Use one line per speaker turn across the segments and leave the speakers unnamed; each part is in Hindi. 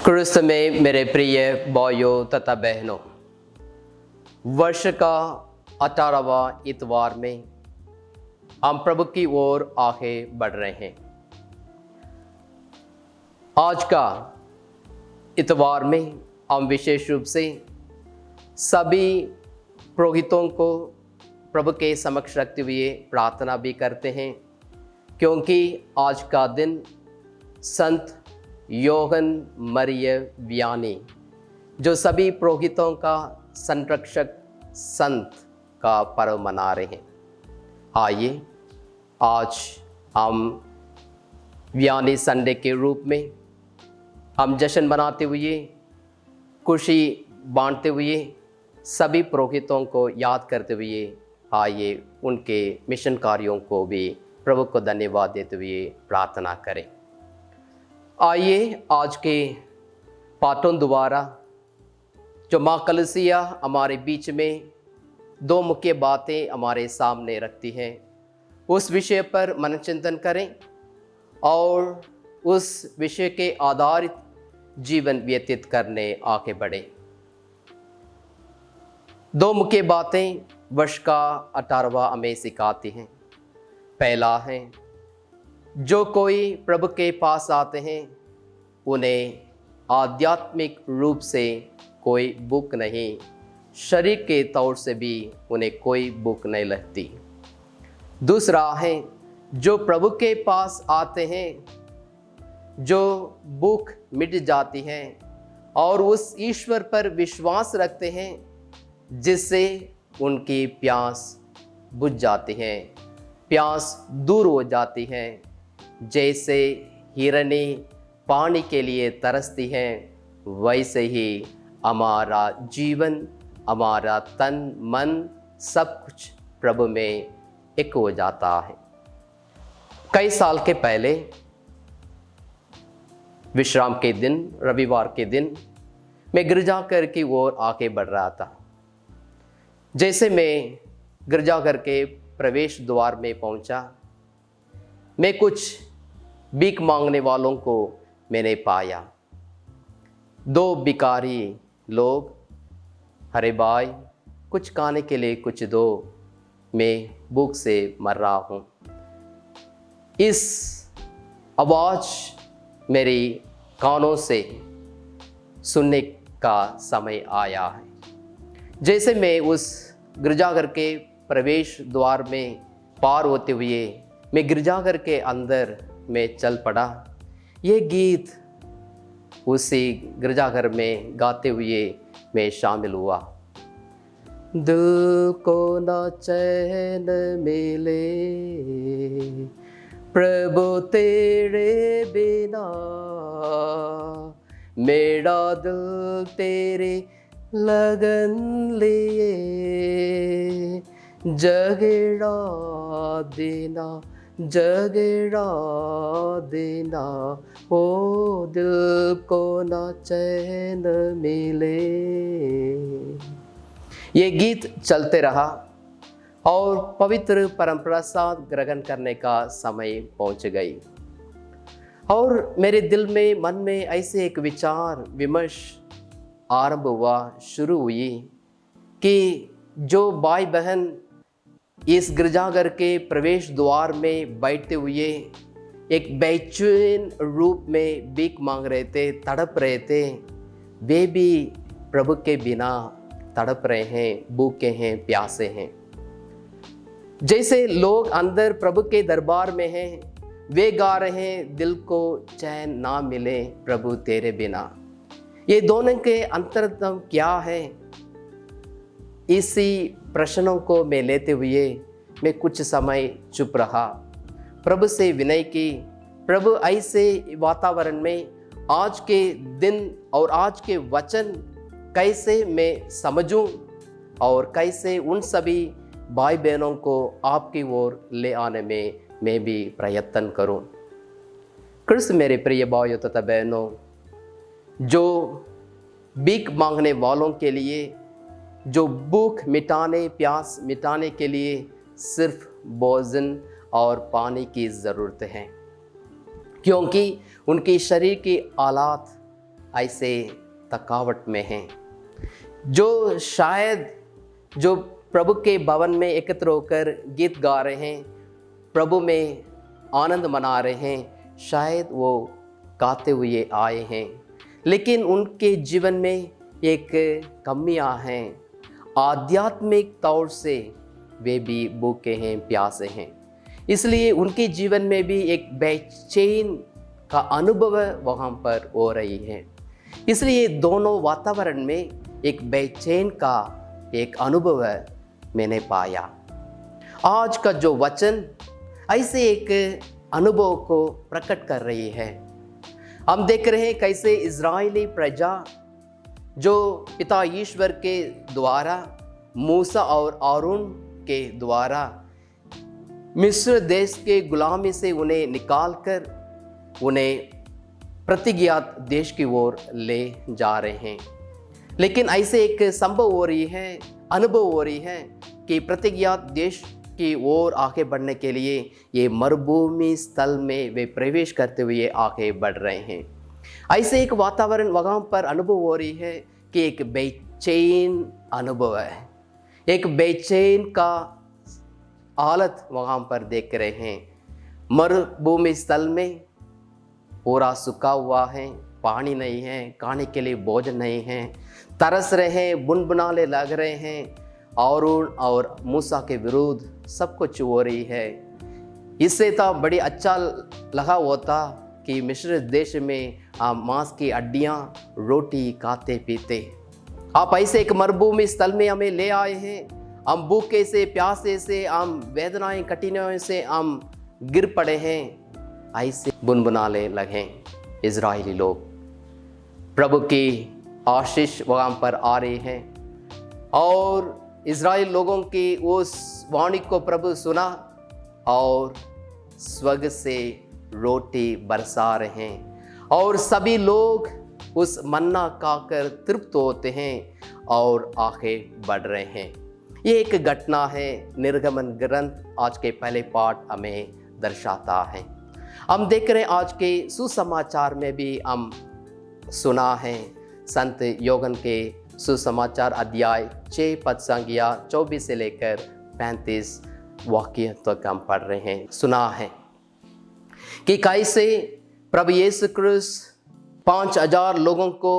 क्रिस्त में मेरे प्रिय भाइयों तथा बहनों, वर्ष का 18वां इतवार में हम प्रभु की ओर आगे बढ़ रहे हैं। आज का इतवार में हम विशेष रूप से सभी पुरोहितों को प्रभु के समक्ष रखते हुए प्रार्थना भी करते हैं, क्योंकि आज का दिन संत योहन मरिय वियानी, जो सभी पुरोहितों का संरक्षक संत का पर्व मना रहे हैं। आइए आज हम वियानी संडे के रूप में हम जश्न मनाते हुए, खुशी बांटते हुए, सभी पुरोहितों को याद करते हुए आइए उनके मिशन कार्यों को भी प्रभु को धन्यवाद देते हुए प्रार्थना करें। आइए आज के पाठों द्वारा जो माँ कलीसिया हमारे बीच में दो मुख्य बातें हमारे सामने रखती हैं, उस विषय पर मन चिंतन करें और उस विषय के आधारित जीवन व्यतीत करने आगे बढ़े। दो मुख्य बातें वर्ष का 18वां हमें सिखाती हैं। पहला है, जो कोई प्रभु के पास आते हैं उन्हें आध्यात्मिक रूप से कोई भूख नहीं, शरीर के तौर से भी उन्हें कोई भूख नहीं लगती। दूसरा है, जो प्रभु के पास आते हैं जो भूख मिट जाती है और उस ईश्वर पर विश्वास रखते हैं जिससे उनकी प्यास बुझ जाती है, प्यास दूर हो जाती है। जैसे हिरनी पानी के लिए तरसती है, वैसे ही हमारा जीवन, हमारा तन मन सब कुछ प्रभु में एक हो जाता है। कई साल के पहले विश्राम के दिन, रविवार के दिन, मैं गिरजाघर की ओर आगे बढ़ रहा था। जैसे मैं गिरजाघर के प्रवेश द्वार में पहुंचा, मैं कुछ भीख मांगने वालों को मैंने पाया। दो भिखारी लोग, अरे भाई कुछ खाने के लिए कुछ दो, मैं भूख से मर रहा हूँ। इस आवाज़ मेरी कानों से सुनने का समय आया है। जैसे मैं उस गिरजाघर के प्रवेश द्वार में पार होते हुए मैं गिरजाघर के अंदर में चल पड़ा। ये गीत उसी गिरजाघर में गाते हुए मैं शामिल हुआ। दिल को ना चैन मिले प्रभु तेरे बिना, मेरा दिल तेरे लगन लिए जगड़ा देना, जगड़ा देना, ओ दिल को ना चैन मिले। ये गीत चलते रहा और पवित्र परमप्रसाद ग्रहण करने का समय पहुंच गई और मेरे दिल में, मन में ऐसे एक विचार विमर्श आरंभ हुआ, शुरू हुई कि जो भाई बहन इस गिरजाघर के प्रवेश द्वार में बैठते हुए एक बेचैन रूप में भीख मांग रहे थे, तड़प रहे थे, वे भी प्रभु के बिना तड़प रहे हैं, भूखे हैं, प्यासे हैं। जैसे लोग अंदर प्रभु के दरबार में हैं, वे गा रहे हैं, दिल को चैन ना मिले प्रभु तेरे बिना। ये दोनों के अंतरतम क्या है? इसी प्रश्नों को मैं लेते हुए मैं कुछ समय चुप रहा, प्रभु से विनय की, प्रभु ऐसे वातावरण में आज के दिन और आज के वचन कैसे मैं समझूं और कैसे उन सभी भाई बहनों को आपकी ओर ले आने में मैं भी प्रयत्न करूं। कृष्ण मेरे प्रिय भाइयों तथा बहनों, जो भीख मांगने वालों के लिए, जो भूख मिटाने, प्यास मिटाने के लिए सिर्फ भोजन और पानी की ज़रूरत है, क्योंकि उनके शरीर की हालात ऐसे थकावट में हैं, जो शायद जो प्रभु के भवन में एकत्र होकर गीत गा रहे हैं, प्रभु में आनंद मना रहे हैं, शायद वो गाते हुए आए हैं, लेकिन उनके जीवन में एक कमियां हैं। आध्यात्मिक तौर से वे भी भूखे हैं, प्यासे हैं, इसलिए उनके जीवन में भी एक बेचैन का अनुभव वहाँ पर हो रही है। इसलिए दोनों वातावरण में एक बेचैन का एक अनुभव मैंने पाया। आज का जो वचन ऐसे एक अनुभव को प्रकट कर रही है। हम देख रहे हैं कैसे इज़राइली प्रजा जो पिता ईश्वर के द्वारा मूसा और आरून के द्वारा मिस्र देश के गुलामी से उन्हें निकालकर उन्हें प्रतिज्ञात देश की ओर ले जा रहे हैं, लेकिन ऐसे एक संभव हो रही है, अनुभव हो रही है कि प्रतिज्ञात देश की ओर आगे बढ़ने के लिए ये मरुभूमि स्थल में वे प्रवेश करते हुए आगे बढ़ रहे हैं। ऐसे एक वातावरण वहाँ पर अनुभव हो रही है कि एक बेचैन अनुभव है, एक बेचैन का हालत वहाँ पर देख रहे हैं। मरुभूमि स्थल में पूरा सूखा हुआ है, पानी नहीं है, खाने के लिए भोजन नहीं है, तरस रहे हैं, बुनबुनाने लग रहे हैं, और मूसा के विरुद्ध सब कुछ हो रही है। इससे तो बड़ी अच्छा लगा होता कि मिस्र देश में आप मांस की हड्डियाँ रोटी खाते पीते। आप ऐसे एक मरुभूमि स्थल में हमें ले आए हैं, हम भूखे से प्यासे से, हम वेदनाएं कठिनाइयों से हम गिर पड़े हैं। ऐसे बुनबुनाने लगे इजरायली लोग। प्रभु की आशीष वहाँ पर आ रही है और इजराइल लोगों की उस वाणी को प्रभु सुना और स्वर्ग से रोटी बरसा रहे हैं और सभी लोग उस मन्ना खाकर तृप्त होते हैं और आगे बढ़ रहे हैं। ये एक घटना है, निर्गमन ग्रंथ आज के पहले पाठ हमें दर्शाता है। हम देख रहे हैं आज के सुसमाचार में भी हम सुना है, संत योगन के सुसमाचार अध्याय 6 पद संख्या 24 से लेकर 35 वाक्य तक हम पढ़ रहे हैं। सुना है कि कैसे प्रभु यीशु क्रिस्त 5000 लोगों को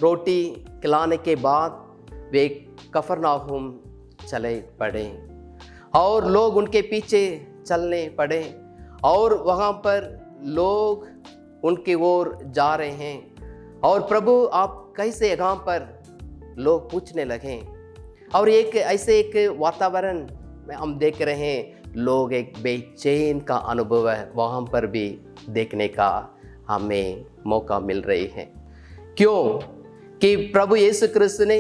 रोटी खिलाने के बाद वे कफरनाहुम चले पड़े और लोग उनके पीछे चलने पड़े और वहाँ पर लोग उनकी ओर जा रहे हैं और प्रभु आप कैसे यहाँ पर लोग पूछने लगे और एक ऐसे एक वातावरण में हम देख रहे हैं, लोग एक बेचैन का अनुभव है वहाँ पर भी देखने का हमें मौका मिल रही है। क्यों कि प्रभु यीशु क्रिस्त ने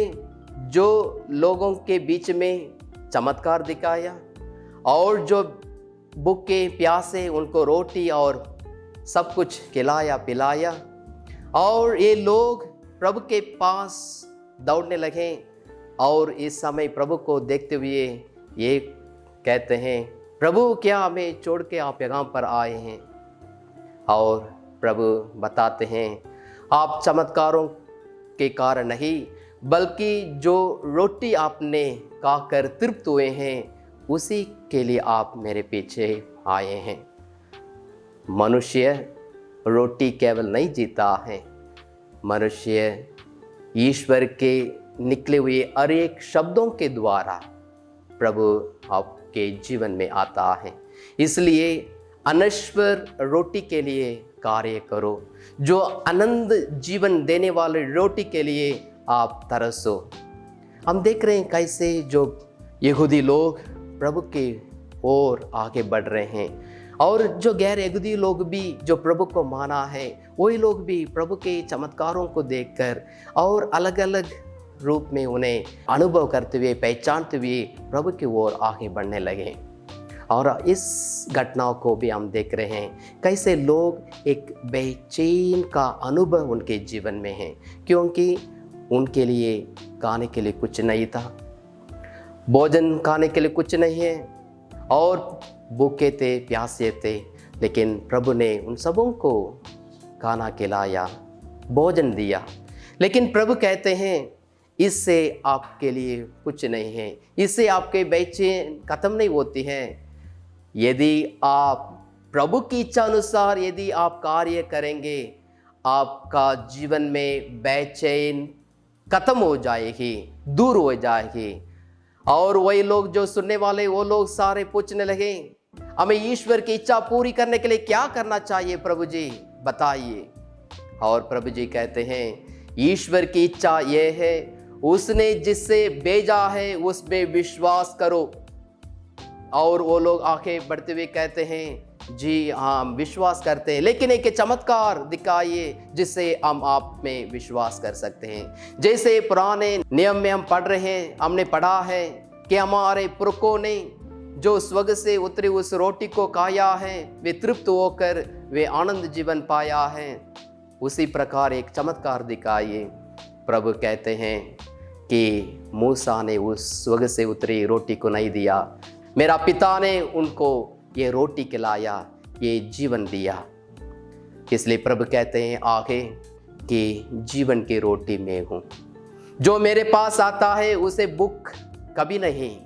जो लोगों के बीच में चमत्कार दिखाया और जो भूखे प्यासे उनको रोटी और सब कुछ खिलाया पिलाया और ये लोग प्रभु के पास दौड़ने लगे और इस समय प्रभु को देखते हुए ये कहते हैं, प्रभु क्या हमें छोड़ के आप यहाँ पर आए हैं? और प्रभु बताते हैं, आप चमत्कारों के कारण नहीं बल्कि जो रोटी आपने खाकर तृप्त हुए हैं उसी के लिए आप मेरे पीछे आए हैं। मनुष्य रोटी केवल नहीं जीता है, मनुष्य ईश्वर के निकले हुए हर एक शब्दों के द्वारा प्रभु आपके जीवन में आता है। इसलिए अनश्वर रोटी के लिए कार्य करो, जो आनंद जीवन देने वाले रोटी के लिए आप तरसो। हम देख रहे हैं कैसे जो यहूदी लोग प्रभु के ओर आगे बढ़ रहे हैं और जो गैर यहूदी लोग भी जो प्रभु को माना है वही लोग भी प्रभु के चमत्कारों को देखकर और अलग अलग रूप में उन्हें अनुभव करते हुए पहचानते हुए प्रभु की ओर आगे बढ़ने लगे। और इस घटनाओं को भी हम देख रहे हैं कैसे लोग एक बेचैन का अनुभव उनके जीवन में है, क्योंकि उनके लिए खाने के लिए कुछ नहीं था, भोजन खाने के लिए कुछ नहीं है और भूखे थे प्यासे थे, लेकिन प्रभु ने उन सबों को खाना खिलाया भोजन दिया। लेकिन प्रभु कहते हैं इससे आपके लिए कुछ नहीं है, इससे आपके बेचैन खत्म नहीं होती हैं। यदि आप प्रभु की इच्छा अनुसार यदि आप कार्य करेंगे, आपका जीवन में बेचैन खत्म हो जाएगी, दूर हो जाएगी। और वही लोग जो सुनने वाले वो लोग सारे पूछने लगे, हमें ईश्वर की इच्छा पूरी करने के लिए क्या करना चाहिए प्रभु जी, बताइए। और प्रभु जी कहते हैं ईश्वर की इच्छा ये है, उसने जिससे भेजा है उसमें विश्वास करो। और वो लोग आगे बढ़ते हुए कहते हैं जी हाँ, हम विश्वास करते हैं, लेकिन एक चमत्कार दिखाइए जिससे हम आप में विश्वास कर सकते हैं। जैसे पुराने नियम में हम पढ़ रहे हैं, हमने पढ़ा है कि हमारे पुरखों ने जो स्वर्ग से उतरी उस रोटी को खाया है, वे तृप्त होकर वे आनंद जीवन पाया है। उसी प्रकार एक चमत्कार दिखाइए। प्रभु कहते हैं कि मूसा ने उस स्वर्ग से उतरी रोटी को नहीं दिया, मेरा पिता ने उनको ये रोटी खिलाया, ये जीवन दिया। इसलिए प्रभु कहते हैं आगे कि जीवन की रोटी मैं हूँ, जो मेरे पास आता है उसे भूख कभी नहीं,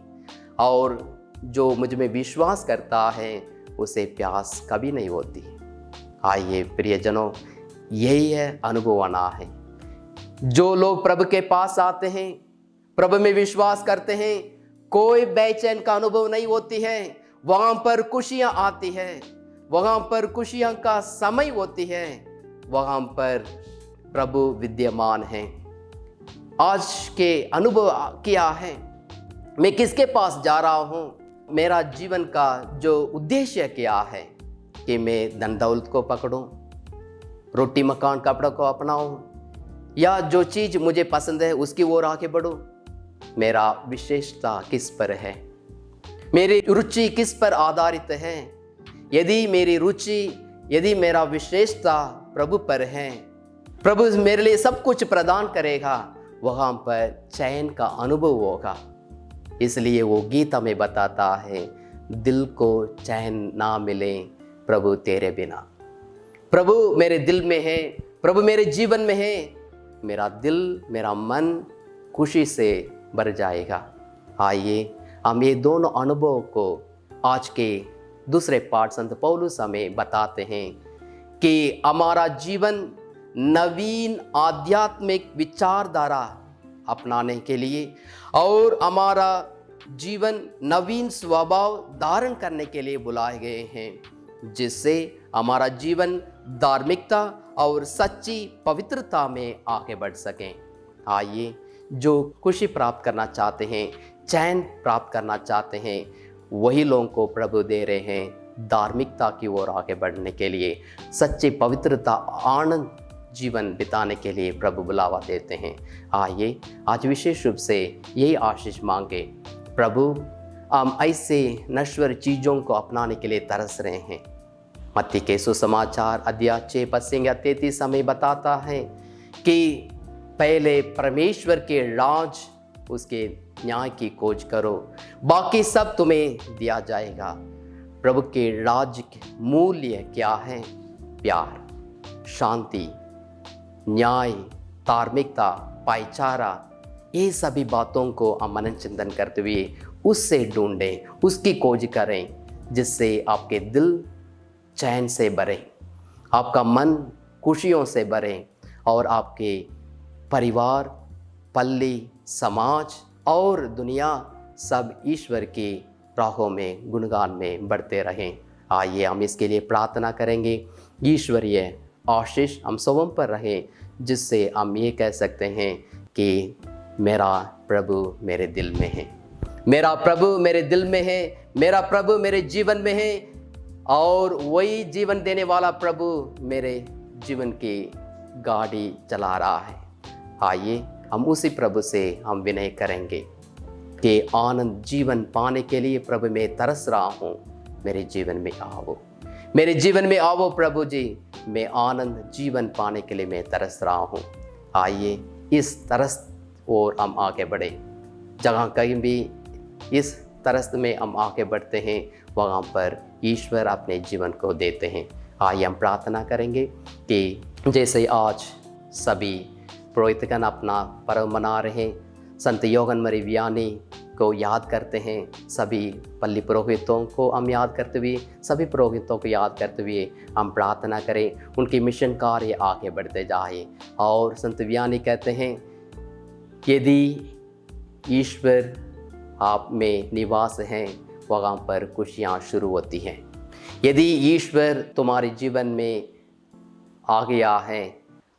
और जो मुझ में विश्वास करता है उसे प्यास कभी नहीं होती। आइए प्रियजनों, यही है अनुभव आना है। जो लोग प्रभु के पास आते हैं, प्रभु में विश्वास करते हैं, कोई बेचैन का अनुभव नहीं होती है, वहां पर खुशियां आती है, वहां पर खुशियां का समय होती है, वहां पर प्रभु विद्यमान है। आज के अनुभव किया है, मैं किसके पास जा रहा हूं, मेरा जीवन का जो उद्देश्य क्या है कि मैं धन दौलत को पकड़ूं, रोटी मकान कपड़ा को अपनाऊं, या जो चीज मुझे पसंद है उसकी ओर आगे बढ़ूं। मेरा विशेषता किस पर है, मेरी रुचि किस पर आधारित है। यदि मेरी रुचि, यदि मेरा विशेषता प्रभु पर है, प्रभु मेरे लिए सब कुछ प्रदान करेगा, वहां पर चैन का अनुभव होगा। इसलिए वो गीत हमें बताता है, दिल को चैन ना मिले प्रभु तेरे बिना। प्रभु मेरे दिल में है, प्रभु मेरे जीवन में है, मेरा दिल, मेरा मन खुशी से भर जाएगा। आइए हम ये दोनों अनुभव को आज के दूसरे पाठ संत पौलुस हमें बताते हैं कि हमारा जीवन नवीन आध्यात्मिक विचारधारा अपनाने के लिए और हमारा जीवन नवीन स्वभाव धारण करने के लिए बुलाए गए हैं, जिससे हमारा जीवन धार्मिकता और सच्ची पवित्रता में आगे बढ़ सकें। आइए, जो खुशी प्राप्त करना चाहते हैं, चैन प्राप्त करना चाहते हैं, वही लोगों को प्रभु दे रहे हैं धार्मिकता की ओर आगे बढ़ने के लिए, सच्ची पवित्रता आनंद जीवन बिताने के लिए प्रभु बुलावा देते हैं। आइए आज विशेष रूप से यही आशीष मांगे, प्रभु हम ऐसे नश्वर चीज़ों को अपनाने के लिए तरस रहे हैं। मत्ती के सुसमाचार अध्याय 6 पद 33 हमें बताता है कि पहले परमेश्वर के राज, उसके न्याय की खोज करो, बाकी सब तुम्हें दिया जाएगा। प्रभु के राज्य के मूल्य क्या है? प्यार, शांति, न्याय, धार्मिकता, भाईचारा, ये सभी बातों को हम मनन चिंतन करते हुए उससे ढूंढें, उसकी खोज करें, जिससे आपके दिल चैन से भरे, आपका मन खुशियों से भरे और आपके परिवार, पल्ली, समाज और दुनिया सब ईश्वर की राहों में, गुणगान में बढ़ते रहें। आइए हम इसके लिए प्रार्थना करेंगे। ईश्वरीय आशीष हम सबों पर रहे, जिससे हम ये कह सकते हैं कि मेरा प्रभु मेरे दिल में है, मेरा प्रभु मेरे दिल में है, मेरा प्रभु मेरे जीवन में है, और वही जीवन देने वाला प्रभु मेरे जीवन की गाड़ी चला रहा है। आइए हम उसी प्रभु से हम विनय करेंगे कि आनंद जीवन पाने के लिए प्रभु मैं तरस रहा हूँ, मेरे जीवन में आओ, मेरे जीवन में आओ प्रभु जी, मैं आनंद जीवन पाने के लिए मैं तरस रहा हूँ। आइए इस तरस और हम आगे बढ़े। जहाँ कहीं भी इस तरस में हम आगे बढ़ते हैं, वहाँ पर ईश्वर अपने जीवन को देते हैं। आइए हम प्रार्थना करेंगे कि जैसे आज सभी पुरोहितगण अपना पर्व मना रहे हैं। संत योहन मरी वियानी को याद करते हैं। सभी पल्ली पुरोहितों को हम याद करते हुए, सभी पुरोहितों को याद करते हुए हम प्रार्थना करें उनकी मिशन कार्य आगे बढ़ते जाए। और संत वियानी कहते हैं, यदि ईश्वर आप में निवास हैं वहाँ पर खुशियाँ शुरू होती हैं। यदि ईश्वर तुम्हारे जीवन में आ गया है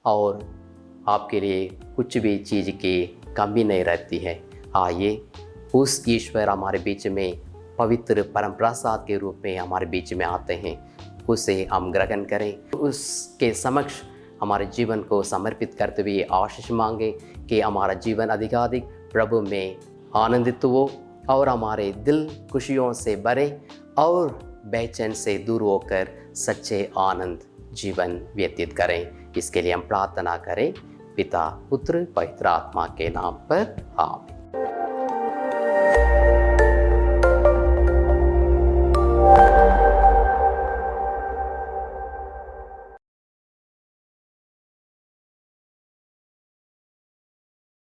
और आपके लिए कुछ भी चीज़ की कमी नहीं रहती है, आइए उस ईश्वर हमारे बीच में पवित्र परम प्रसाद के रूप में हमारे बीच में आते हैं, उसे हम ग्रहण करें। उसके समक्ष हमारे जीवन को समर्पित करते हुए आशीष मांगे कि हमारा जीवन अधिकाधिक प्रभु में आनंदित हो और हमारे दिल खुशियों से भरे और बेचैन से दूर होकर सच्चे आनंद जीवन व्यतीत करें। इसके लिए हम प्रार्थना करें पिता पुत्र पवित्र आत्मा के नाम पर। आमीन।